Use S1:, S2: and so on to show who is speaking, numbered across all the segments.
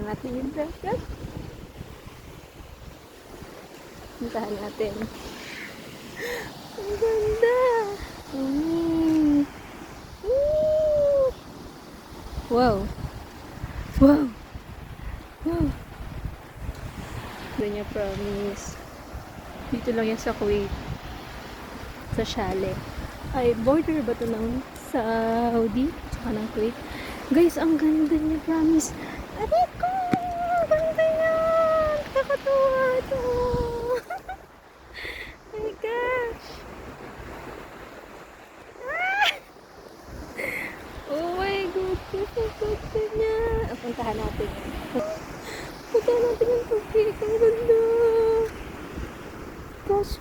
S1: natin yung dagat. Puntahan natin. Ang ganda! Mm. Mm. Wow! Wow! Wow! Doon niya promise. Dito lang yan sa Kuwait. Sa Chalet. Ay, border ba ito ng Saudi? Tsaka ng Kuwait. Guys, ang ganda niya, promise. Aray ko! Ang ganda niya! Kakatuwa ito! Oh my gosh! Ah! Oh my goodness! Ang ganda niya! Puntahan natin. Puntahan natin yung tubig. Ang ganda! Gosh!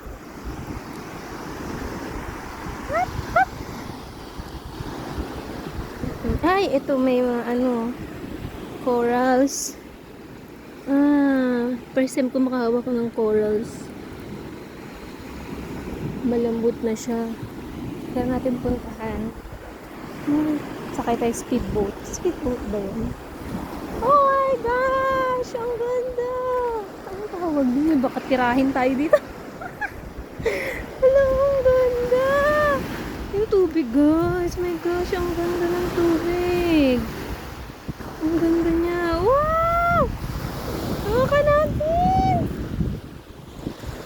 S1: Ay, ito may mga corals. First time ko makahawak ng corals. Malambot na siya. Kaya natin puntahan. Sakay tayo speedboat. Speedboat ba yun? Oh my gosh! Ang ganda! Ano tawag din? Baka tirahin tayo dito. Alam, ang ganda! Yung tubig, guys. My gosh, ang ganda ng tubig. Ang ganda niya. Wow! Hawakan natin!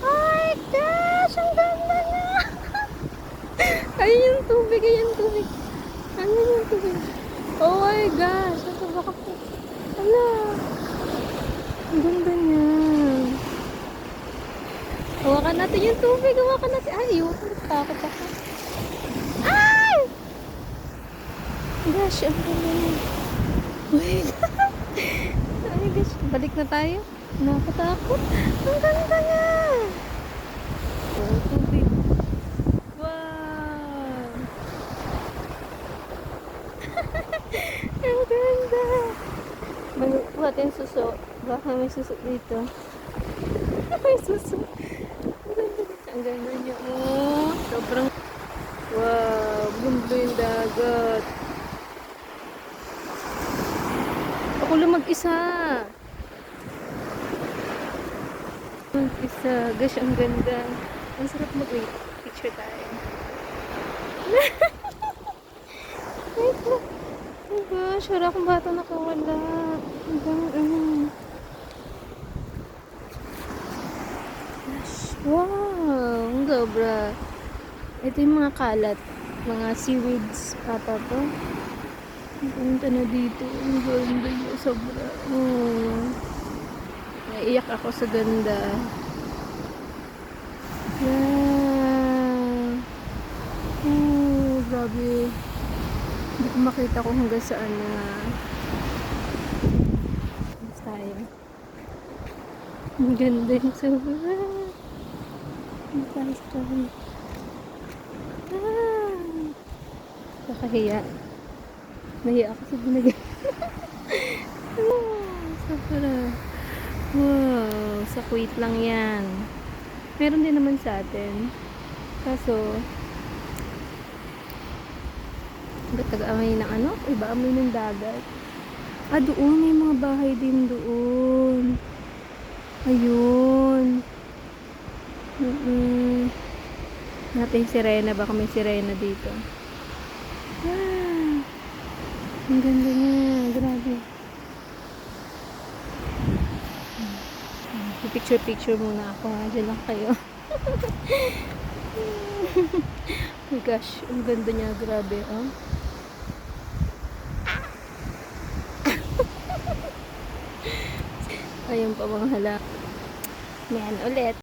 S1: Oh my gosh! Ang ganda niya! Ayun yung tubig, ayun yung tubig. Ano yung tubig? Oh my gosh! Ito baka po. Ala! Ang ganda niya. Hawakan natin yung tubig. Hawakan natin. Ay, yun. Takot ako. Ay! Gosh, ang ganda niya. Wait. Ay, gosh. Balik na tayo. Nakatakot. Ang ganda niya. Oh, tubig. Wow. Ang ganda. Buhat yung suso. Baka may suso dito. May suso. Ang ganda niya. Oh, sobrang wow. Blue yung dagat. Ako lang mag-isa. Mag-isa. Gosh, ang ganda. Ang sarap mag-wait. Picture tayo. Wait lang. Oh gosh, wala akong bata nakawala. Ang ganda. Wow, ang sobra. Ito yung mga kalat. Mga seaweeds ata to. Ang ganda na dito. Ang ganda niya. Sobra. Oh. Naiiyak ako sa ganda. Wow. Oh, grabe. Hindi ko makita kung hanggang saan na. Tayo. Ang ganda yung sobra. Ang taas kami. Nakahiya. Nahiya ako sa binagay. Sobra. Wow. Sa Kuwait lang yan. Meron din naman sa atin. Kaso, taga-amay ng iba amoy ng dagat. Doon. May mga bahay din doon. Ayun. Natin sirena. Baka may sirena dito. Ang ganda niya. Grabe. Picture muna ako. Diyan lang kayo. Oh my gosh. Ang ganda niya. Grabe. Oh. Ayun pa mga hala. Yan ulit.